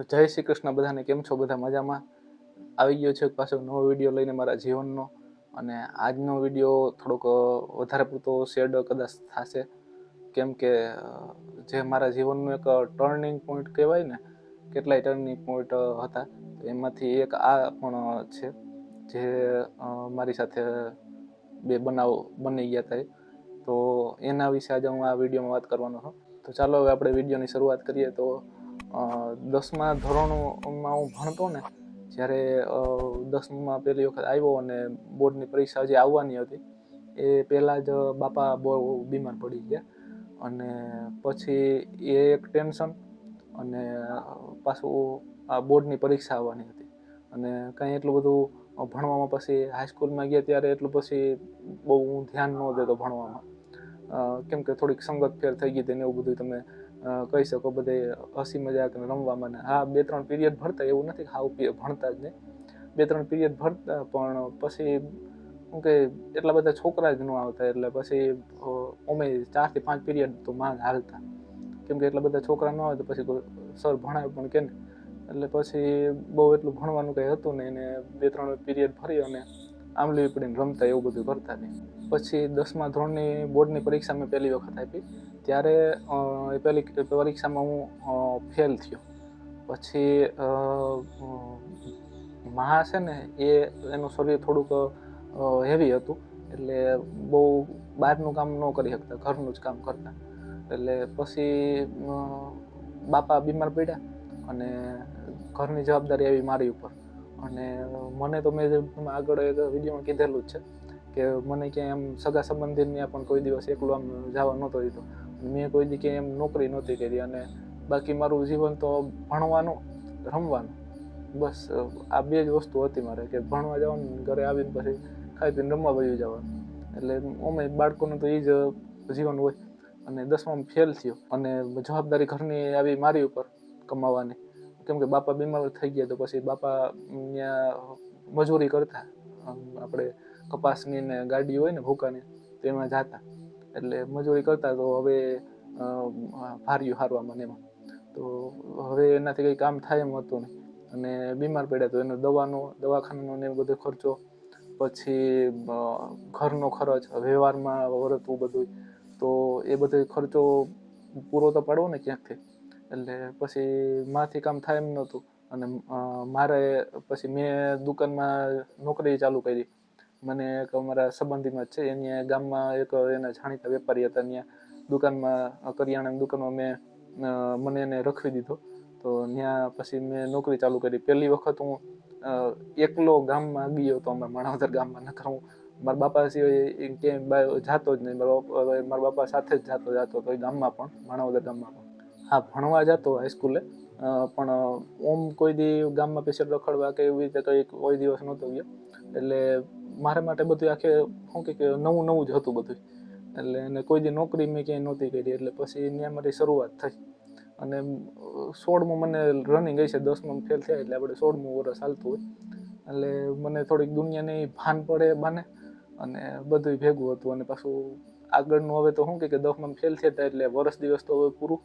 જય શ્રી કૃષ્ણ બધાને. કેમ છો? બધા મજામાં? આવી ગયો છે પાછો નવો વિડીયો લઈને મારા જીવનનો. અને આજનો વિડીયો થોડોક વધારે પૂરતો શેડ કદાચ થશે, કેમ કે જે મારા જીવનનું એક ટર્નિંગ પોઈન્ટ કહેવાય ને, કેટલાય ટર્નિંગ પોઈન્ટ હતા, એમાંથી એક આ પણ છે જે મારી સાથે બે બનાવ બની ગયા હતા. તો એના વિશે આજે હું આ વિડીયોમાં વાત કરવાનો છું. તો ચાલો હવે આપણે વિડીયોની શરૂઆત કરીએ. તો 10મા ધોરણમાં હું ભણતો ને, જ્યારે 10માં પહેલી વખત આવ્યો અને બોર્ડની પરીક્ષા જે આવવાની હતી એ પહેલાં જ બાપા બહુ બીમાર પડી ગયા. અને પછી એ એક ટેન્શન, અને પાછું આ બોર્ડની પરીક્ષા આવવાની હતી, અને કંઈ એટલું બધું ભણવામાં પછી હાઈસ્કૂલમાં ગયા ત્યારે એટલું પછી બહુ હું ધ્યાન ન દેતો ભણવામાં, કેમ કે થોડીક સંગત ફેર થઈ ગઈ હતી ને એવું બધું તમે કહી શકો. બધે હસી મજાક રમવામાં ને હા 2-3 પીરિયડ ભરતા, એવું નથી હાવ ભણતા જ નહીં, 2-3 પીરિયડ ભરતા, પણ પછી શું કે એટલા બધા છોકરા જ ન આવતા, એટલે પછી અમે 4 થી 5 પીરિયડ તો માંડ હાલતા, કેમ કે એટલા બધા છોકરા ન આવે તો પછી સર ભણાવે પણ કે ને, એટલે પછી બહુ એટલું ભણવાનું કંઈ હતું નહીં, એને 2-3 પીરિયડ ભરી અને આંબલી પડીને રમતા એવું બધું કરતા નહીં. પછી 10મા ધોરણની બોર્ડની પરીક્ષા મેં પહેલી વખત આપી, ત્યારે એ પહેલી પરીક્ષામાં હું ફેલ થયો. પછી મહા છે ને એનું શરીર થોડુંક હેવી હતું, એટલે બહુ બહારનું કામ ન કરી શકતા, ઘરનું જ કામ કરતા. એટલે પછી બાપા બીમાર પડ્યા અને ઘરની જવાબદારી આવી મારી ઉપર. અને મને તો મેં આગળ એક વિડીયોમાં કીધેલું જ છે કે મને ક્યાંય આમ સગા સંબંધીને પણ કોઈ દિવસ એકલું આમ જવા નહોતો દીધો. મેં કોઈ દી ક્યાંય એમ નોકરી નહોતી કરી, અને બાકી મારું જીવન તો ભણવાનું, રમવાનું, બસ આ બે જ વસ્તુ હતી મારે, કે ભણવા જવાનું, ઘરે આવીને પછી ખાઈ પીને રમવા વયું જવાનું. એટલે અમે બાળકોનું તો એ જ જીવન હોય. અને 10માં ફેલ થયો અને જવાબદારી ઘરની આવી મારી ઉપર કમાવાની, કેમ કે બાપા બીમાર થઈ ગયા. તો પછી બાપા ત્યાં મજૂરી કરતા, આપણે કપાસની ને ગાડી હોય ને ભૂકાની, તેમાં જતા, એટલે મજૂરી કરતા. તો હવે ભાર્યું હારવામાં એમાં તો હવે એનાથી કંઈ કામ થાય એમ હતું નહીં, અને બીમાર પડ્યા તો એનો દવાખાનાનો ને બધો ખર્ચો, પછી ઘરનો ખર્ચ, વ્યવહારમાં વર્તવું બધું, તો એ બધો ખર્ચો પૂરો તો પાડવો ને ક્યાંકથી. એટલે પછી માથી કામ થાય એમ નહોતું, અને મારે પછી મેં દુકાનમાં નોકરી ચાલુ કરી. મને એક અમારા સંબંધીમાં જ છે, એની ગામમાં એક એના જાણીતા વેપારી હતા, ત્યાં દુકાનમાં, કરિયાણાની દુકાનમાં મને એને રખવી દીધો. તો ત્યાં પછી મેં નોકરી ચાલુ કરી. પહેલી વખત હું એકલો ગામમાં ગયો હતો, અમારા માણાવદર ગામમાં. નકર હું મારા બાપા સિવાય ક્યાંય જાતો જ નહીં. મારા બાપા સાથે જ જાતો તો એ ગામમાં પણ, માણાવદર ગામમાં પણ. હા, ભણવા જતો હાઈસ્કૂલે, પણ ઓમ કોઈ દી ગામમાં પેશર રખડવા કે એવી રીતે કંઈ કોઈ દિવસ નહોતો ગયો. એટલે મારા માટે બધું આખે શું કે નવું નવું જ હતું બધું. એટલે એને કોઈ દી નોકરી મેં ક્યાંય નહોતી કરી. એટલે પછી ત્યાં મારી શરૂઆત થઈ. અને 16મું મને રનિંગ હશે, 10માં ફેલ થયા એટલે આપણે 16મું વર્ષ હાલતું હોય. એટલે મને થોડીક દુનિયાની ભાન પડે બાને, અને બધું ભેગું હતું. અને પાછું આગળનું હવે તો શું કે 10માં ફેલ થયા એટલે વર્ષ દિવસ તો હવે પૂરું.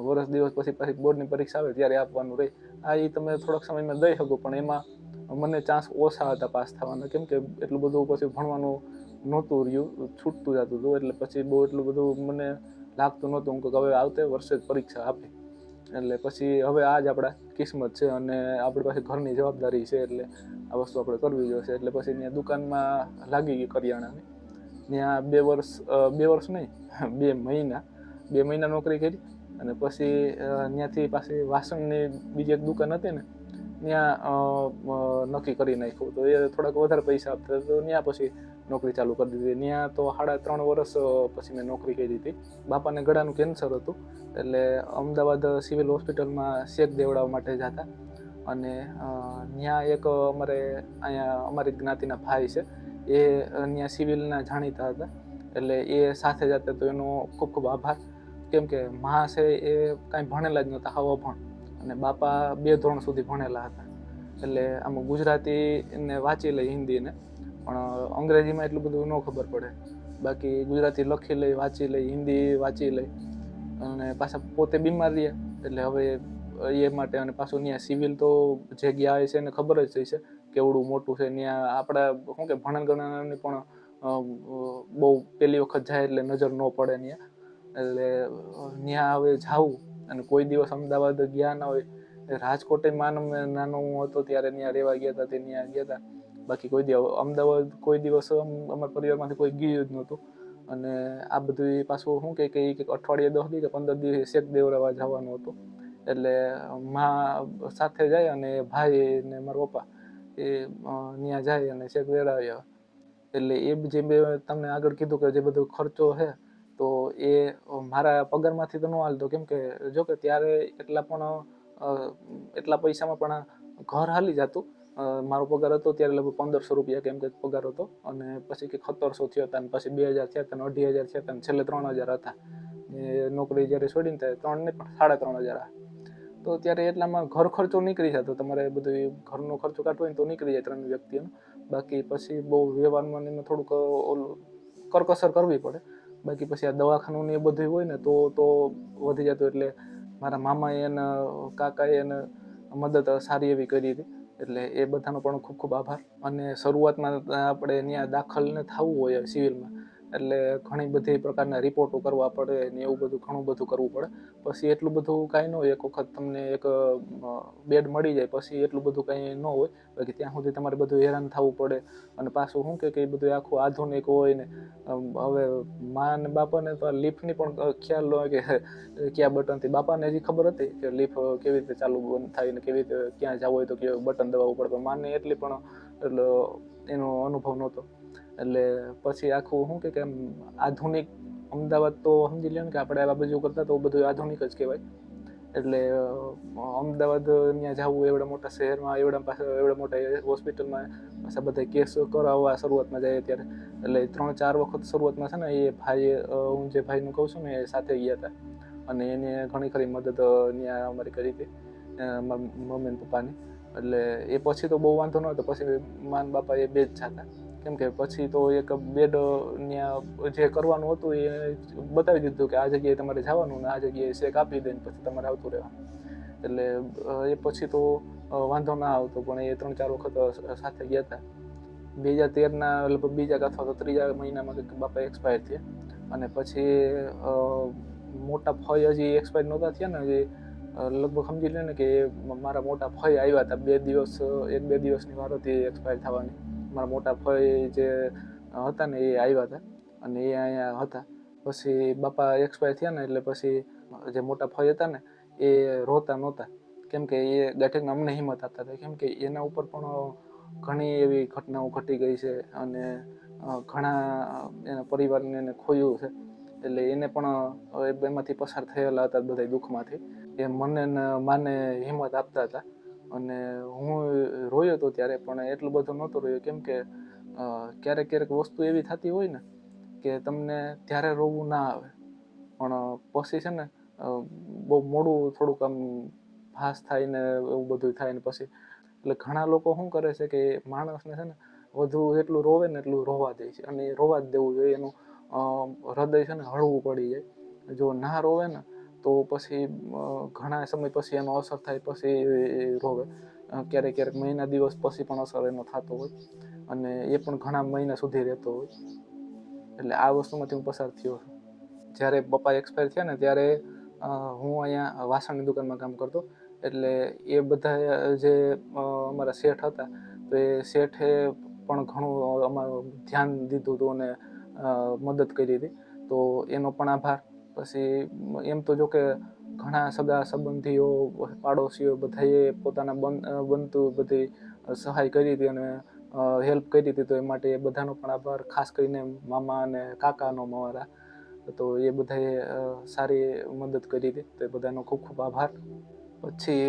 વર્ષ દિવસ પછી બોર્ડની પરીક્ષા આવે ત્યારે આપવાનું રહે. આ એ તમે થોડાક સમયમાં દઈ શકો, પણ એમાં મને ચાન્સ ઓછા હતા પાસ થવાના, કેમ કે એટલું બધું પછી ભણવાનું નહોતું રહ્યું, છૂટતું જતું હતું. એટલે પછી બહુ એટલું બધું મને લાગતું નહોતું. હું કહું હવે આવતે વર્ષે જ પરીક્ષા આપી. એટલે પછી હવે આ જ આપણા કિસ્મત છે, અને આપણી પાસે ઘરની જવાબદારી છે, એટલે આ વસ્તુ આપણે કરવી જોઈશે. એટલે પછી ત્યાં દુકાનમાં લાગી ગઈ કરિયાણાની. ત્યાં 2 વર્ષ નહીં, 2 મહિના નોકરી કરી. અને પછી ત્યાંથી પાછી વાસણની બીજી એક દુકાન હતી ને, ત્યાં નક્કી કરી નાખ્યું. તો એ થોડાક વધારે પૈસા આપતા, તો ત્યાં પછી નોકરી ચાલુ કરી દીધી. ત્યાં તો 3.5 વર્ષ પછી મેં નોકરી કરી હતી. બાપાને ગળાનું કેન્સર હતું, એટલે અમદાવાદ સિવિલ હોસ્પિટલમાં શેક દેવડાવવા માટે જતા. અને ત્યાં એક અહીંયા અમારી જ્ઞાતિના ભાઈ છે, એ ત્યાં સિવિલના જાણીતા હતા, એટલે એ સાથે જતા. તો એનો ખૂબ ખૂબ આભાર, કેમ કે મા છે એ કાંઈ ભણેલા જ નહોતા, હાવ અભણ, અને બાપા 2 ધોરણ સુધી ભણેલા હતા. એટલે આમ ગુજરાતીને વાંચી લે, હિન્દીને, પણ અંગ્રેજીમાં એટલું બધું ન ખબર પડે. બાકી ગુજરાતી લખી લે, વાંચી લે, હિન્દી વાંચી લે. અને પાછા પોતે બીમાર રહ્યા, એટલે હવે એ માટે. અને પાછું ત્યાં સિવિલ તો જે ગયા હોય છે એને ખબર જ થઈ છે કેવડું મોટું છે. ત્યાં આપણા શું કે ભણન ગણનાની પણ બહુ પહેલી વખત જાય એટલે નજર ન પડે ત્યાં. એટલે ત્યાં હવે જાવું, અને કોઈ દિવસ અમદાવાદ ગયા ના હોય. રાજકોટ નાનો હું હતો ત્યારે ત્યાં રહેવા ગયા હતા, તે ત્યાં ગયા હતા. બાકી કોઈ દિવસ અમદાવાદ કોઈ દિવસ અમારા પરિવારમાંથી કોઈ ગયું જ નહોતું. અને આ બધું પાછું શું કે અઠવાડિયે 10 દી કે 15 દિવસ શેક દેવડાવવા જવાનું હતું. એટલે માં સાથે જાય અને ભાઈ ને મારા પપ્પા એ ત્યાં જાય અને શેક દેવડાવી. એટલે એ જે તમને આગળ કીધું કે જે બધો ખર્ચો છે તો એ મારા પગારમાંથી તો ન હાલતો, કેમ કે જો કે ત્યારે એટલા પૈસામાં પણ ઘર હાલી જતું. મારો પગાર હતો ત્યારે લગભગ 1500 રૂપિયા કેમ કે પગાર હતો. અને પછી કે 1700 થયો હતા, પછી 2000 થયા હતા, 2500 થયા હતા, છેલ્લે 3000 હતા. નોકરી જયારે છોડીને ત્યારે 3 ને પણ 3500. તો ત્યારે એટલામાં ઘર ખર્ચો નીકળી જતો. તમારે બધું ઘરનો ખર્ચો કાઢવો હોય તો નીકળી જાય 3 વ્યક્તિનો. બાકી પછી બહુ વ્યવહારમાં એમાં થોડુંક ઓલું કરકસર કરવી પડે. બાકી પછી આ દવાખાનું ને એ બધું હોય ને તો વધી જતું. એટલે મારા મામાએ એને કાકાએ એને મદદ સારી એવી કરી હતી. એટલે એ બધાનો પણ ખૂબ ખૂબ આભાર. અને શરૂઆતમાં આપણે ત્યાં દાખલ ને થવું હોય સિવિલમાં, એટલે ઘણી બધી પ્રકારના રિપોર્ટો કરવા પડે ને એવું બધું ઘણું બધું કરવું પડે. પછી એટલું બધું કાંઈ ન હોય. એક વખત તમને એક બેડ મળી જાય પછી એટલું બધું કાંઈ ન હોય. બાકી ત્યાં સુધી તમારે બધું હેરાન થવું પડે. અને પાછું શું કે એ બધું આખું આધુનિક હોય ને. હવે મા ને બાપાને તો લિફ્ટની પણ ખ્યાલ ન હોય કે ક્યાં બટનથી. બાપાને હજી ખબર હતી કે લિફ્ટ કેવી રીતે ચાલુ બંધ થાય ને કેવી રીતે ક્યાં જવું હોય તો કેવું બટન દબાવવું પડે. પણ માને એટલી પણ એટલે એનો અનુભવ નહોતો. એટલે પછી આખું શું કે આધુનિક અમદાવાદ તો સમજી લે ને કે આપણે આ બાજુ કરતા તો બધું આધુનિક જ કહેવાય. એટલે અમદાવાદ ત્યાં જવું એવડા મોટા શહેરમાં એવડા મોટા હોસ્પિટલમાં પાછા બધા કેસ કરાવવા શરૂઆતમાં જાય ત્યારે. એટલે 3-4 વખત શરૂઆતમાં છે ને એ ભાઈ, હું જે ભાઈનું કહું છું ને એ સાથે ગયા હતા. અને એને ઘણી ખરી મદદ ત્યાં અમારી કરી હતી મારા મમ્મી ને પપ્પાની. એટલે એ પછી તો બહુ વાંધો ન હતો. પછી માન બાપા એ બે જ જાતા. કેમ કે પછી તો એક બેડ ત્યાં જે કરવાનું હતું એ બતાવી દીધું કે આ જગ્યાએ તમારે જવાનું ને આ જગ્યાએ શેક આપી દે ને પછી તમારે આવતું રહેવાનું. એટલે એ પછી તો વાંધો ના આવતો. પણ એ 3-4 વખત સાથે ગયા હતા. 2013ના લગભગ બીજા અથવા તો 3જા મહિનામાં બાપા એક્સપાયર થયા. અને પછી મોટા ફઈ હજી એક્સપાયર નહોતા થયા ને, હજી લગભગ સમજી લે ને કે મારા મોટા ફઈ આવ્યા હતા. 1-2 દિવસની વાર હતી એક્સપાયર થવાની. મારા મોટા ફઈ જે હતા ને એ આવ્યા હતા અને એ અહીંયા હતા. પછી બાપા એક્સપાયર થયા ને એટલે પછી જે મોટા ફઈ હતા ને એ રોતા નહોતા. કેમ કે એ ગાંઠીને અમને હિંમત આપતા હતા. કેમ કે એના ઉપર પણ ઘણી એવી ઘટનાઓ ઘટી ગઈ છે અને ઘણા એના પરિવારને એને ખોયું છે. એટલે એને પણ એમાંથી પસાર થયેલા હતા બધા દુઃખમાંથી. એ મને માને હિંમત આપતા હતા. અને હું રોયો હતો ત્યારે, પણ એટલું બધું નહોતો રોયો. કેમ કે ક્યારેક વસ્તુ એવી થતી હોય ને કે તમને ત્યારે રોવું ના આવે, પણ પછી છે ને બહુ મોડું થોડુંક આમ ભાસ થાય ને એવું બધું થાય ને પછી. એટલે ઘણા લોકો શું કરે છે કે માણસને છે ને વધુ એટલું રોવે ને એટલું રોવા દે છે. અને એ રોવા જ દેવું જોઈએ. એનું હૃદય છે ને હળવું પડી જાય. જો ના રોવે ને તો પછી ઘણા સમય પછી એનો અસર થાય. પછી રોવે ક્યારેક મહિના દિવસ પછી પણ અસર એનો થતો હોય. અને એ પણ ઘણા મહિના સુધી રહેતો હોય. એટલે આ વસ્તુમાંથી હું પસાર થયો છું. જ્યારે પપ્પા એક્સપાયર થયા ને ત્યારે હું અહીંયા વાસણની દુકાનમાં કામ કરતો. એટલે એ બધા જે અમારા શેઠ હતા તો એ શેઠે પણ ઘણું અમારું ધ્યાન દીધું હતું અને મદદ કરી હતી. તો એનો પણ આભાર. પછી એમ તો જો કે ઘણા સગા સંબંધીઓ, પાડોશીઓ બધાએ પોતાના બનતું બધી સહાય કરી હતી અને હેલ્પ કરી હતી. તો એ માટે એ બધાનો પણ આભાર. ખાસ કરીને મામા અને કાકાનો મારા, તો એ બધાએ સારી મદદ કરી હતી. તો એ બધાનો ખૂબ ખૂબ આભાર. પછી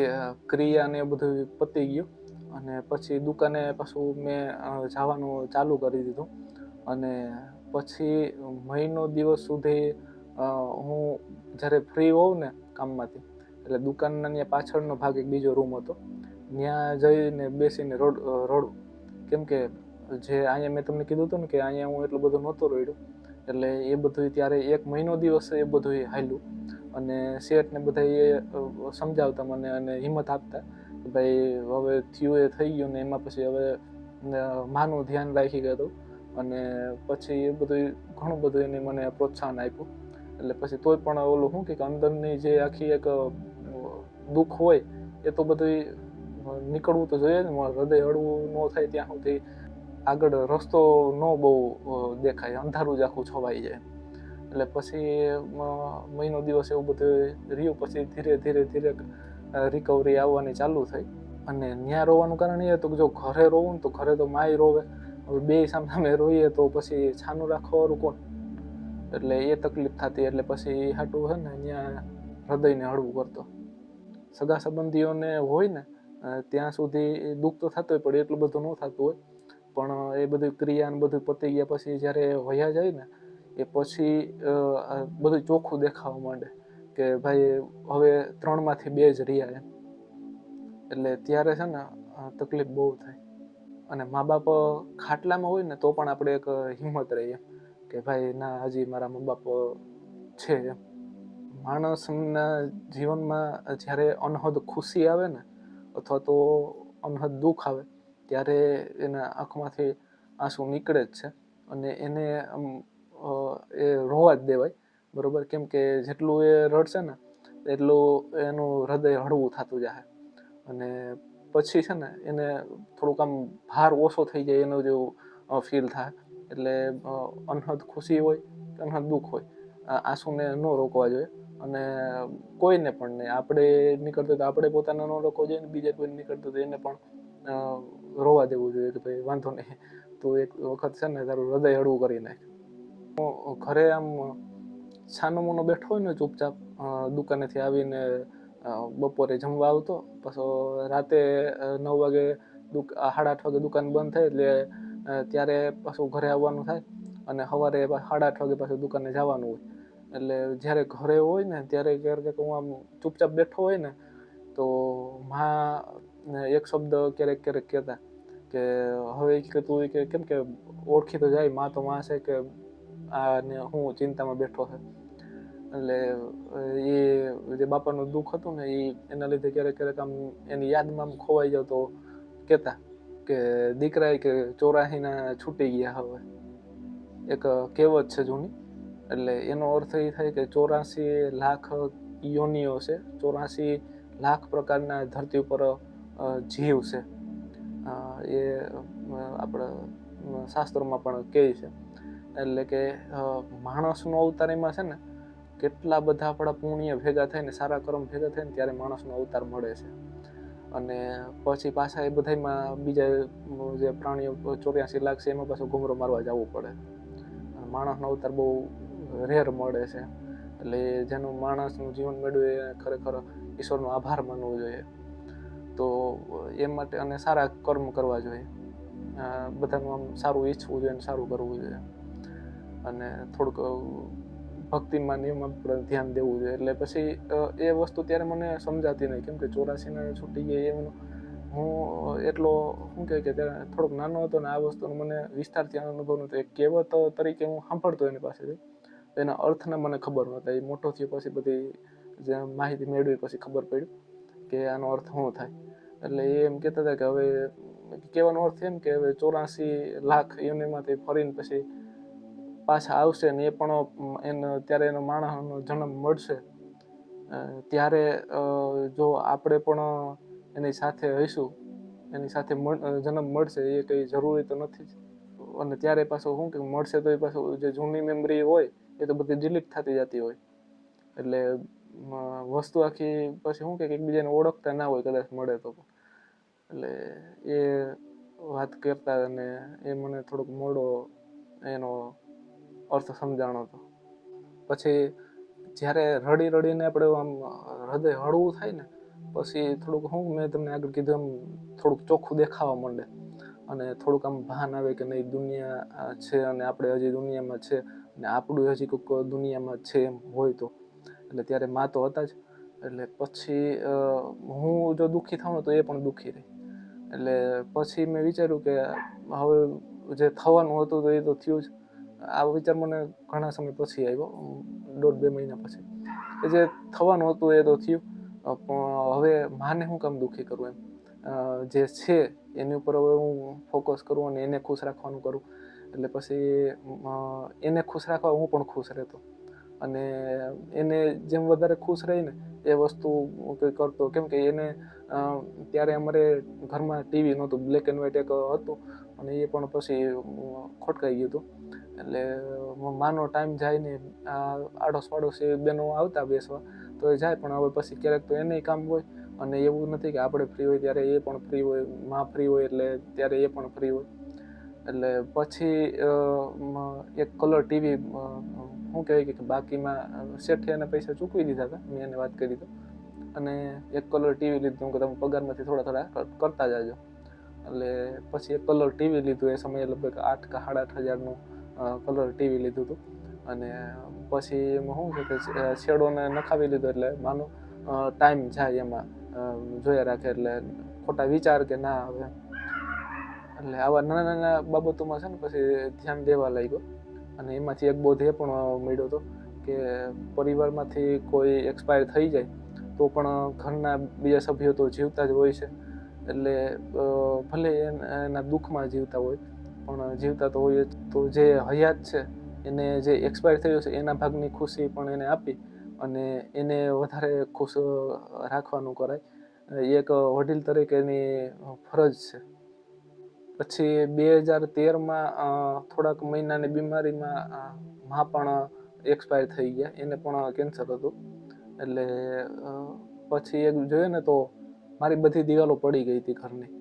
ક્રિયા ને એ બધું પતી ગયું અને પછી દુકાને પાછું મેં જવાનું ચાલુ કરી દીધું. અને પછી મહિનો દિવસ સુધી હું જ્યારે ફ્રી હોઉં ને કામમાંથી, એટલે દુકાનના ત્યાં પાછળનો ભાગ એક બીજો રૂમ હતો, ત્યાં જઈને બેસીને રડું. કેમ કે જે અહીંયા મેં તમને કીધું હતું ને કે અહીંયા હું એટલું બધું નહોતો રડ્યો. એટલે એ બધું ત્યારે 1 મહિનો દિવસ એ બધું હાલ્યું. અને શેઠને બધા એ સમજાવતા મને અને હિંમત આપતા કે ભાઈ હવે થયું એ થઈ ગયું ને એમાં પછી હવે માનું ધ્યાન રાખી ગયું અને પછી એ બધું ઘણું બધું એને મને પ્રોત્સાહન આપ્યું. એટલે પછી તોય પણ ઓલું શું કે અંદરની જે આખી એક દુઃખ હોય એ તો બધું નીકળવું તો જોઈએ ને. હૃદય હળવું ન થાય ત્યાં સુધી આગળ રસ્તો ન બહુ દેખાય, અંધારું જ આખું છવાઈ જાય. એટલે પછી મહિનો દિવસ એવું બધું રહ્યું. પછી ધીરે ધીરે રિકવરી આવવાની ચાલુ થઈ. અને ત્યાં રોવાનું કારણ એ હતું કે જો ઘરે રોવું ને તો ઘરે તો માય રોવે, હવે બે સામે રોઈએ તો પછી છાનું રાખવાવાળું કોણ? એટલે એ તકલીફ થતી. એટલે પછી હાટું છે ને ત્યાં હૃદયને હળવું કરતો. સગા સંબંધીઓને હોય ને ત્યાં સુધી દુઃખ તો થતું હોય પણ એટલું બધું ન થતું હોય. પણ એ બધું ક્રિયા ને બધું પતી ગયા પછી જ્યારે વયા જાય ને એ પછી બધું ચોખ્ખું દેખાવા માંડે કે ભાઈ હવે 3માંથી 2 જ રહ્યા એમ. એટલે ત્યારે છે ને તકલીફ બહુ થાય. અને મા બાપ ખાટલામાં હોય ને તો પણ આપણે એક હિંમત રહીએ કે ભાઈ ના, હજી મારા મા બાપ છે એમ. માણસના જીવનમાં જ્યારે અનહદ ખુશી આવે ને અથવા તો અનહદ દુઃખ આવે ત્યારે એના આંખમાંથી આંસુ નીકળે જ છે. અને એને એ રોવા જ દેવાય, બરોબર. કેમ કે જેટલું એ રડશે ને એટલું એનું હૃદય હળવું થતું જાય. અને પછી છે ને એને થોડુંક આમ ભાર ઓછો થઈ જાય એનો જેવું ફીલ થાય. એટલે અનહદ ખુશી હોય કે અનહદ દુઃખ હોય, આંસુને ન રોકવા જોઈએ. અને કોઈને પણ નહીં, આપણે નીકળતું તો આપણે પોતાને ન રોકવો જોઈએ ને બીજા કોઈને નીકળતું તો એને પણ રોવા દેવું જોઈએ કે ભાઈ વાંધો નહીં, તું એક વખત છે ને તારું હૃદય હળવું કરી નાખ. ઘરે આમ છાનો મોનો બેઠો હોય ને ચૂપચાપ, દુકાનેથી આવીને બપોરે જમવા આવતો, પછી રાતે 9 વાગે 8:30 વાગે દુકાન બંધ થાય એટલે ત્યારે પાછું ઘરે આવવાનું થાય અને સવારે 8:30 વાગે પાછું દુકાને જવાનું હોય. એટલે જ્યારે ઘરે હોય ને ત્યારે ક્યારેક હું આમ ચૂપચાપ બેઠો હોય ને તો માં એક શબ્દ ક્યારેક ક્યારેક કહેતા કે હવે કે તું કે કેમ કે ઓળખી તો જાય, માં તો માં છે કે આ ને હું ચિંતામાં બેઠો છે. એટલે એ જે બાપાનું દુઃખ હતું ને એના લીધે ક્યારેક ક્યારેક આમ એની યાદમાં આમ ખોવાઈ જાવ તો કહેતા કે દીકરા કે 84 છૂટી ગયા હવે. એક કહેવત છે જૂની. એટલે એનો અર્થ એ થાય કે 84 લાખ યોનિઓ છે, 84 લાખ પ્રકારના ધરતી ઉપર જીવ છે. એ આપણા શાસ્ત્રોમાં પણ કહે છે. એટલે કે માણસનો અવતાર એમાં છે ને કેટલા બધા આપણા પુણ્ય ભેગા થઈને, સારા કર્મ ભેગા થઈને ત્યારે માણસનો અવતાર મળે છે. અને પછી પાછા એ બધામાં બીજા જે પ્રાણીઓ 84 લાખ છે એમાં પાછું ઘૂમરો મારવા જવું પડે. માણસનો અવતાર બહુ રેર મળે છે. એટલે જેનું માણસનું જીવન મેળવે એ ખરેખર ઈશ્વરનો આભાર માનવો જોઈએ. તો એ માટે અને સારા કર્મ કરવા જોઈએ, બધાનું આમ સારું ઈચ્છવું જોઈએ અને સારું કરવું જોઈએ. અને થોડુંક ભક્તિમાં નિયમમાં ધ્યાન દેવું જોઈએ. એટલે પછી એ વસ્તુ ત્યારે મને સમજાતી નહીં, કેમ કે 84 છૂટી ગઈ એનું હું એટલો શું કહે કે ત્યારે થોડોક નાનો હતો ને આ વસ્તુનો મને વિસ્તારથી અનુભવ નહોતો. એક કહેવત તરીકે હું સાંભળતો એની પાસેથી, એના અર્થને મને ખબર નહોતા. એ મોટો થયો પછી બધી જે માહિતી મેળવી પછી ખબર પડી કે આનો અર્થ શું થાય. એટલે એ એમ કહેતા હતા કે હવે કહેવાનો અર્થ એમ કે હવે 84 લાખ યોનિમાંથી ફરીને પછી પાછા આવશે ને એ પણ એને ત્યારે એનો માણસનો જન્મ મળશે ત્યારે જો આપણે પણ એની સાથે હઈશું, એની સાથે જન્મ મળશે એ કંઈ જરૂરી તો નથી જ. અને ત્યારે પાછું શું કે મળશે તો એ પાછું જે જૂની મેમરી હોય એ તો બધી ડિલીટ થતી જતી હોય. એટલે વસ્તુ આખી પછી શું કે એકબીજાને ઓળખતા ના હોય કદાચ મળે તો. એટલે એ વાત કરતા અને એ મને થોડોક મોડો એનો અર્થ સમજાણો હતો. પછી જ્યારે રડી રડીને આપણે આમ હૃદય હળવું થાય ને પછી થોડુંક શું મેં તમને આગળ કીધું એમ થોડુંક ચોખ્ખું દેખાવા માંડે અને થોડુંક આમ ભાન આવે કે નહીં દુનિયા છે અને આપણે હજી દુનિયામાં છે અને આપણું હજી કોઈક દુનિયામાં છે એમ હોય તો. એટલે ત્યારે માં તો હતા જ. એટલે પછી હું જો દુઃખી થાઉં તો એ પણ દુઃખી રહી. એટલે પછી મેં વિચાર્યું કે હવે જે થવાનું હતું તો એ તો થયું જ. આ વિચાર મને ઘણા સમય પછી આવ્યો, 1.5-2 મહિના પછી, જે થવાનું હતું એ તો થયું, પણ હવે માને હું કામ દુઃખી કરું એમ. જે છે એની ઉપર હવે હું ફોકસ કરું અને એને ખુશ રાખવાનું કરું. એટલે પછી એને ખુશ રાખવા હું પણ ખુશ રહેતો, અને એને જેમ વધારે ખુશ રહીને એ વસ્તુ કંઈ કરતો. કેમ કે એને ત્યારે અમારે ઘરમાં ટીવી નહોતું, બ્લેક એન્ડ વ્હાઇટ એક હતું, અને એ પણ પછી ખોટકાઈ ગયું હતું. એટલે માનો ટાઈમ જાય ને આડોશ પાડોશી બેનો આવતા બેસવા તો એ જાય, પણ હવે પછી ક્યારેક તો એને કામ હોય, અને એવું નથી કે આપણે ફ્રી હોય ત્યારે એ પણ ફ્રી હોય, માં ફ્રી હોય એટલે ત્યારે એ પણ ફ્રી હોય. એટલે પછી એક કલર ટીવી શું કહેવાય કે બાકીમાં શેઠિયાના પૈસા ચૂકવી દીધા હતા, મેં એને વાત કરી તો, અને એક કલર ટીવી લીધું કે તમે પગારમાંથી થોડા થોડા કરતા જાજો. એટલે પછી એક કલર ટીવી લીધું, એ સમયે લગભગ 8 કે 8.5 હજારનું કલર ટીવી લીધું હતું. અને પછી એમાં શું છે કે શેડોને નખાવી લીધો એટલે માનો ટાઈમ જાય એમાં જોયા રાખે, એટલે ખોટા વિચાર કે ના આવે. એટલે આવા નાના નાના બાબતોમાં છે ને પછી ધ્યાન દેવા લાગ્યો. અને એમાંથી એક બોધ એ પણ મળ્યો હતો કે પરિવારમાંથી કોઈ એક્સપાયર થઈ જાય તો પણ ઘરના બીજા સભ્યો તો જીવતા જ હોય છે. એટલે ભલે એના દુઃખમાં જીવતા હોય, પણ જીવતા તો હોય જ. તો જે હયાત છે એને જે એક્સપાયર થયો છે એના ભાગની ખુશી પણ એને આપી, અને એને વધારે ખુશ રાખવાનું કરાય, એ એક વડીલ તરીકેની ફરજ છે. પછી 2013માં થોડાક મહિનાની બીમારીમાં માં પણ એક્સપાયર થઈ ગયા, એને પણ કેન્સર હતું. એટલે પછી એક જોઈએ ને તો મારી બધી દિવાલો પડી ગઈ હતી ઘરની,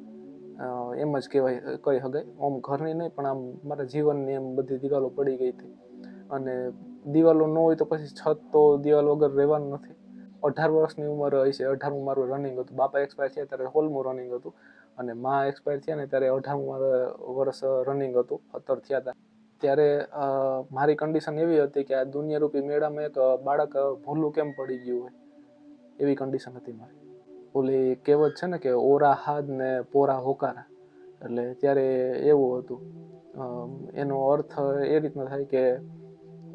એમ જ કહેવાય કહી શકાય. આમ ઘરની નહીં પણ આમ મારા જીવનની એમ બધી દિવાલો પડી ગઈ હતી. અને દિવાલો ન હોય તો પછી છત તો દિવાલ વગર રહેવાનું નથી. 18 વર્ષની ઉંમર હશે, 18મું મારું રનિંગ હતું. બાપા એક્સપાયર થયા ત્યારે 16મું રનિંગ હતું, અને માં એક્સપાયર થયા ને ત્યારે 18મું મારું વર્ષ રનિંગ હતું, 17 થયા હતા. ત્યારે મારી કન્ડિશન એવી હતી કે આ દુનિયારૂપી મેળામાં એક બાળક ભૂલું કેમ પડી ગયું હોય એવી કન્ડિશન હતી મારી. ઓલી કહેવત છે ને કે ઓરા હાદ ને પોરા હોકારા, એટલે ત્યારે એવું હતું. એનો અર્થ એ રીતનો થાય કે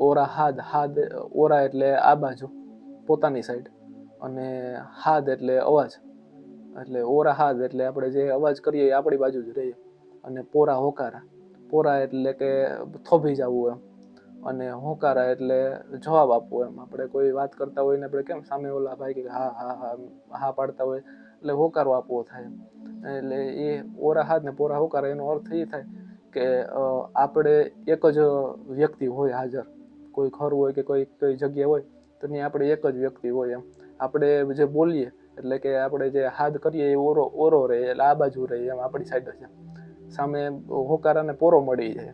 ઓરા હાદ, હાદ ઓરા એટલે આ બાજુ પોતાની સાઈડ, અને હાદ એટલે અવાજ. એટલે ઓરા હાદ એટલે આપણે જે અવાજ કરીએ એ આપણી બાજુ જ રહીએ, અને પોરા હોકારા, પોરા એટલે કે થોભી જવું એમ, અને હોકારા એટલે જવાબ આપવો એમ. આપણે કોઈ વાત કરતા હોય ને આપણે કેમ સામે ઓલા ભાઈ કે હા હા હા હા પાડતા હોય એટલે હોકારો આપવો થાય. એટલે એ ઓરા હાદ ને પોરા હોકારા એનો અર્થ એ થાય કે આપણે એક જ વ્યક્તિ હોય હાજર, કોઈ ઘર હોય કે કોઈ જગ્યા હોય તો ત્યાં આપણે એક જ વ્યક્તિ હોય એમ. આપણે જે બોલીએ એટલે કે આપણે જે હાદ કરીએ એ ઓરો રહે, એટલે આ બાજુ રહે એમ, આપણી સાઈડ જ. સામે હોકારાને પોરો મળી જાય,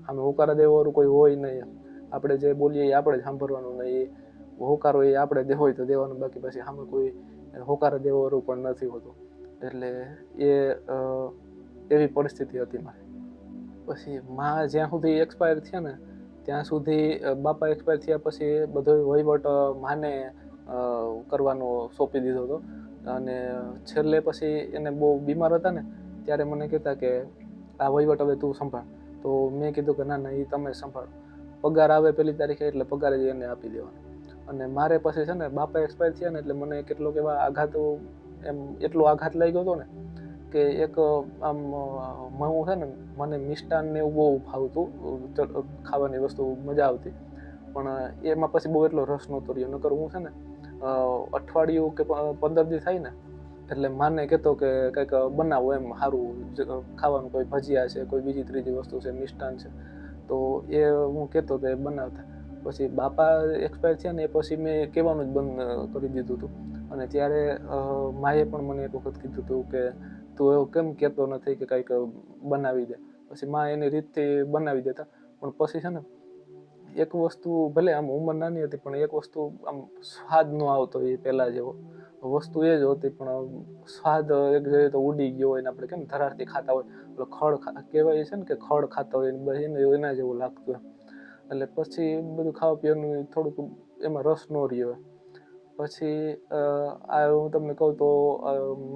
સામે હોકારા દેવાવાળું કોઈ હોય નહીં એમ. આપણે જે બોલીએ એ આપણે જ સાંભળવાનું નહીં, હોકારો એ આપણે દે હોય તો દેવાનું, બાકી પછી સામે કોઈ હોકારા દેવાવાળું પણ નથી હોતું. એટલે એ એવી પરિસ્થિતિ હતી મારી. પછી માં જ્યાં સુધી એક્સપાયર થયા ને ત્યાં સુધી, બાપા એક્સપાયર થયા પછી બધો વહીવટ માને કરવાનો સોંપી દીધો હતો. અને છેલ્લે પછી એને બહુ બીમાર હતા ને ત્યારે મને કહેતા કે આ વહીવટ હવે તું સંભાળ. તો મેં કીધું કે ના ના એ તમે સંભાળો. પગાર આવે 1 તારીખે એટલે પગાર જ એને આપી દેવાનો. અને મારે પછી છે ને બાપા એક્સપાયર થયા ને એટલે મને કેટલોક એવા આઘાતો, એમ એટલો આઘાત લાગ્યો હતો ને કે એક આમ હું છે ને મને મિષ્ટાન ને એવું બહુ ભાવતું, ખાવાની વસ્તુ મજા આવતી, પણ એમાં પછી બહુ એટલો રસ નહોતો રહ્યો. નકર હું છે ને અઠવાડિયું કે 15 દી થાય ને એટલે માને કહેતો કે કંઈક બનાવો એમ સારું ખાવાનું, કોઈ ભજીયા છે, કોઈ બીજી ત્રીજી વસ્તુ છે, મિષ્ટાન છે, તો એ હું કહેતો તો એ બનાવતા. પછી બાપા એક્સપાયર થયા ને એ પછી મેં કહેવાનું જ બંધ કરી દીધું હતું. અને ત્યારે માએ પણ મને એક વખત કીધું હતું કે તું એવું કેમ કહેતો નથી કે કંઈક બનાવી દે. પછી માં એની રીતથી બનાવી દેતા. પણ પછી છે ને એક વસ્તુ, ભલે આમ ઉંમર નાની હતી પણ એક વસ્તુ આમ સ્વાદ ન આવતો એ પહેલાં જેવો. વસ્તુ એ જ હતી પણ સ્વાદ એક જોઈએ તો ઉડી ગયો હોય ને, આપણે કેમ ધરારથી ખાતા હોય, ખડ કહેવાય છે ને કે ખડ ખાતા હોય એના જેવું લાગતું એમ. એટલે પછી બધું ખાવા પીવાનું થોડુંક એમાં રસ ન રહ્યો. પછી આ હું તમને કહું તો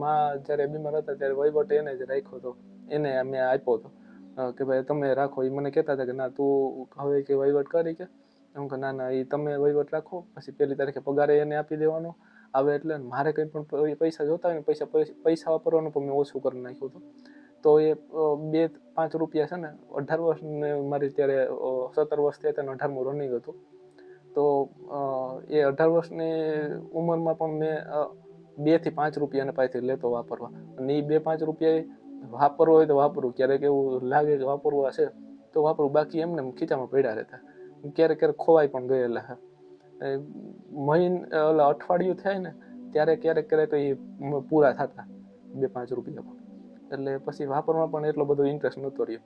માં જ્યારે બીમાર હતા ત્યારે વહીવટ એને જ રાખ્યો હતો, એને મેં આપ્યો હતો કે ભાઈ તમે રાખો. એ મને કહેતા હતા કે ના તું હવે કે વહીવટ કરી કે એમ કે ના એ તમે વહીવટ રાખો, પછી 1લી તારીખે પગારે એને આપી દેવાનો આવે એટલે. મારે કંઈ પણ પૈસા જોતા હોય ને પૈસા વાપરવાનું પણ મેં ઓછું કરી નાખ્યું હતું. તો એ 2-5 રૂપિયા છે ને 18 વર્ષને મારી ત્યારે 17 વર્ષ થયા હતા, 18મું રનિંગ હતું. તો એ 18 વર્ષની ઉંમરમાં પણ મેં 2-5 રૂપિયા એના પાસેથી લેતો વાપરવા. અને એ 2-5 રૂપિયા વાપરવો હોય તો વાપરવું, ક્યારેક એવું લાગે કે વાપરવા છે તો વાપરવું, બાકી એમને ખીચામાં પડ્યા રહેતા. ક્યારેક ખોવાઈ પણ ગયેલા. અઠવાડિયું થાય ને ત્યારે ક્યારેક એ પૂરા થતા 2-5 રૂપિયા પણ. એટલે પછી વાપરવામાં પણ એટલો બધો ઇન્ટરેસ્ટ નહોતો રહ્યો.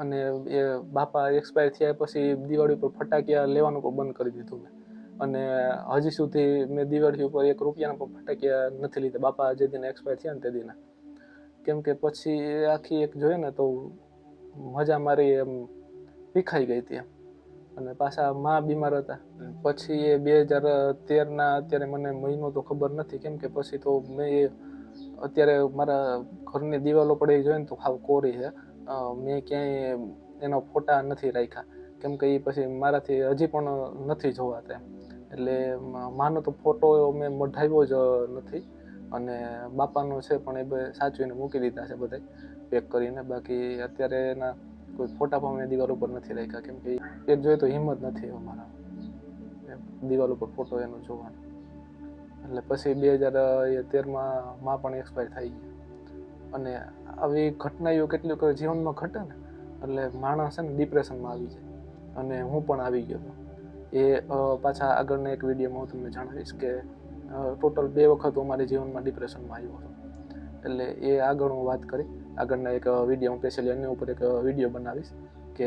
અને એ બાપા એક્સપાયર થયા પછી દિવાળી ઉપર ફટાકિયા લેવાનું પણ બંધ કરી દીધું મેં. અને હજી સુધી મેં દિવાળી ઉપર 1 રૂપિયાના પણ ફટાકિયા નથી લીધા, બાપા જે દિન એક્સપાયર થયા ને તે દિના. કેમ કે પછી આખી એક જોઈએ ને તો મજા મારી એમ વિખાઈ ગઈ હતી એમ. અને પાછા માં બીમાર હતા. પછી એ 2013ના અત્યારે મને મહિનો તો ખબર નથી, કેમ કે પછી તો મેં અત્યારે મારા ઘરની દિવાલો પડે જોઈએ ને તો હાવ કોરી છે. મેં ક્યાંય એનો ફોટા નથી રાખ્યા, કેમ કે એ પછી મારાથી હજી પણ નથી જોવાતા. એટલે માનો તો ફોટો મેં મઢાવ્યો જ નથી. અને બાપાનો છે પણ એ સાચવીને મૂકી દીધા છે બધા પેક કરીને. બાકી અત્યારે એના કોઈ ફોટા પણ મેં દિવાલ ઉપર નથી રાખ્યા, કેમ કે એ જોઈએ તો હિંમત નથી અમારા દિવાલ ઉપર ફોટો એનો જોવાનો. એટલે પછી 2013માં માં પણ એક્સપાયર થઈ ગયા. અને આવી ઘટનાઓ કેટલીક જીવનમાં ઘટે ને એટલે માણસ છે ને ડિપ્રેશનમાં આવી જાય, અને હું પણ આવી ગયો હતો. એ પાછા આગળના એક વિડીયોમાં હું તમને જણાવીશ કે ટોટલ 2 વખત હું મારી જીવનમાં ડિપ્રેશનમાં આવ્યો હતો. એટલે એ આગળ હું વાત કરી, આગળના એક વિડીયો હું સ્પેશિયલી એની ઉપર એક વિડીયો બનાવીશ કે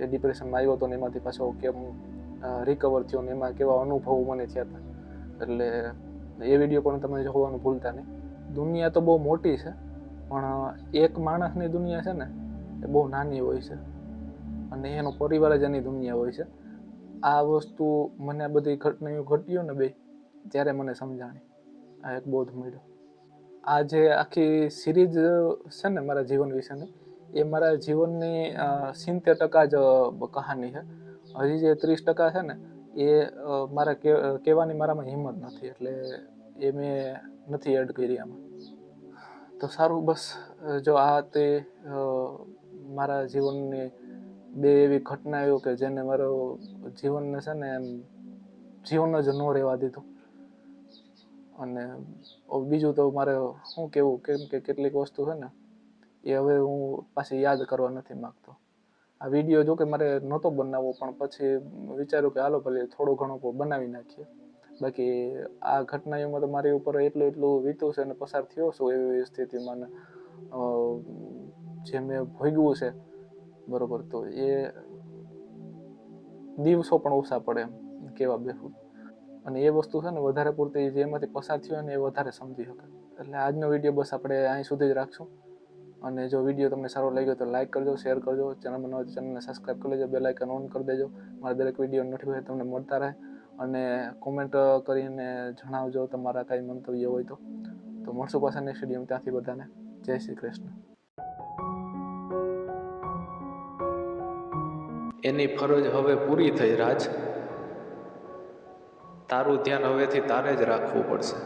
એ ડિપ્રેશનમાં આવ્યો હતો ને એમાંથી પાછો કેમ રિકવર થયો ને એમાં કેવા અનુભવો મને થયા હતા. એટલે એ વિડીયો પણ તમે જોવાનું ભૂલતા નહીં. દુનિયા તો બહુ મોટી છે, પણ એક માણસની દુનિયા છે ને એ બહુ નાની હોય છે, અને એનો પરિવાર જ એની દુનિયા હોય છે. આ વસ્તુ મને બધી ઘટનાઓ ઘટ્યો ને ત્યારે મને સમજાણી, આ એક બોધ મળ્યો. આ જે આખી સિરીઝ છે ને મારા જીવન વિશેની, એ મારા જીવનની 70% જ કહાની છે. હજી જે 30% છે ને એ મારા કહેવાની મારામાં હિંમત નથી, એટલે એ મેં નથી એડ કરી આમાં. તો સારું, બસ જો આ તે મારા જીવનની 2 એવી ઘટનાઓ કે જેને મારો જીવનને છે ને એમ જીવન જ ન રહેવા દીધું. અને બીજું તો મારે શું કહેવું, કેમ કે કેટલીક વસ્તુ છે ને એ હવે હું પાછી યાદ કરવા નથી માગતો. આ વિડીયો જો કે મારે નહોતો બનાવવો, પણ પછી વિચાર્યું કે હાલો ભલે થોડો ઘણો બનાવી નાખીએ. બાકી આ ઘટનાઓમાં તો મારી ઉપર એટલું વીત્યું છે અને પસાર થયો છું એવી સ્થિતિમાં, જે મેં ભોગવ્યું છે બરોબર, તો એ દિવસો પણ ઓછા પડે એમ કેવા બેઠું. અને એ વસ્તુ છે ને વધારે પૂરતી જેમાંથી પસાર થયો ને એ વધારે સમજી શકે. એટલે આજનો વિડીયો બસ આપણે અહીં સુધી જ રાખશું. અને જો વિડીયો તમને સારો લાગ્યો તો લાઈક કરજો, શેર કરજો, ચેનલમાં ન હોય તો ચેનલને સબસ્ક્રાઈબ કરી લેજો, બેલ આઇકન ઓન કરી દેજો, મારા દરેક વિડીયો નોટિફિકેશન તમને મળતા રહે. અને કોમેન્ટ કરીને જણાવજો તમારા કાંઈ મંતવ્ય હોય તો મળશું પાછા નેક્સ્ટ વિડીયોમાં. ત્યાંથી બધાને જય શ્રી કૃષ્ણ. એની ફરજ હવે પૂરી થઈ રાજ, તારું ધ્યાન હવેથી તારે જ રાખવું પડશે.